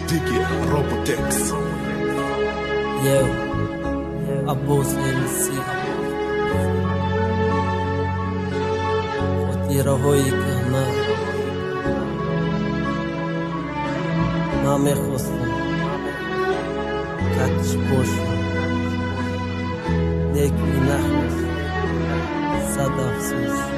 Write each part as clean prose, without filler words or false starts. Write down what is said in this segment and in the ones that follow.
Diggy Robotex. Yo, Abbas MC خاطرهایی که من نمیخواستم کتش باشم لیکن نخواست صد افسوس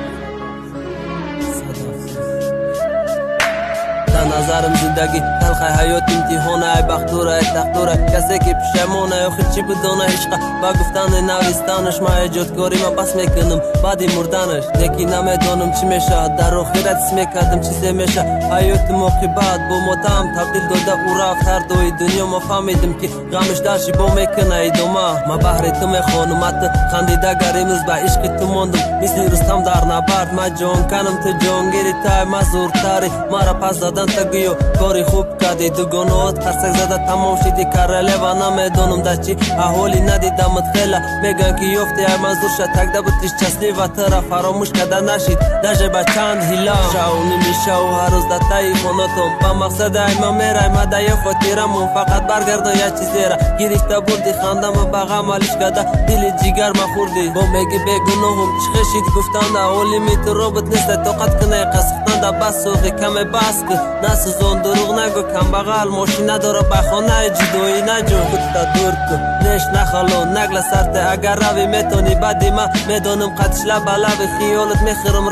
نظرم زندگی تلخ حیات امتحانه ای بختوره تختوره کسی که پشیمانه یا خیلی بدونه عشقه با گفتن نویستانش ما ایجادکاری ما بس میکنم بعدی مردنش یکی نمیدانم چی میشه در آخرت اسم کردم چیزی میشه حیات موقعیت با ماتم تبدیل داده او رفت هر دوی دنیا ما فهمیدم که غمش درشی با میکنه ایدومه ما بحر تو میخوانم حتی خندیده گریمز به عشق تو ماندم مثل رستم در نبرد ما جان کنم تو جانگیری تای ما زورتری مرا پس دادن تگیو کاری خوب کردی دو گناهات قرصک زده تمام شدی کرله و نمیدانم در چی احوالی ندیدمت خیله میگن که یفتی ای منظور شد تکده بودیش چسلی و ترا فراموش کده نشید دجه با چند هیلا شاو نمیشه و هر روز در تایی خوناتم با مقصد ایما میره ایما دای خاطرمون فقط برگرده یه چیزی را گرفته بردی خندم و بغم علیش کده دل جیگر ما خوردی با میگی بگناهم چی خشید گفتن اولی می تو روبت نیست طاقت کنه قسختن در بس سوقی کم بس که نسوزان دروغ نگو کم بغل ماشین نداره بخانه جدایی نجو خودتا دور کن نش نخالون نگل سرته اگر روی میتونی بدی من میدونم قدش لب لب خیالت میخیرم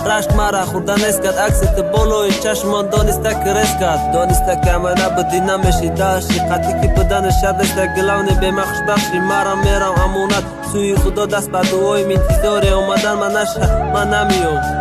رشک مرا خوردن نیست کد عکست بلوی چشمان دانسته که رس کد دانسته که من نبودی نمیشی داشتی قطعی که بدن شدسته گلونی به من خوشبخشی مرا میرم امونت سوی خدا دست به دعای من تیزاری اومدن من نشه من نمیام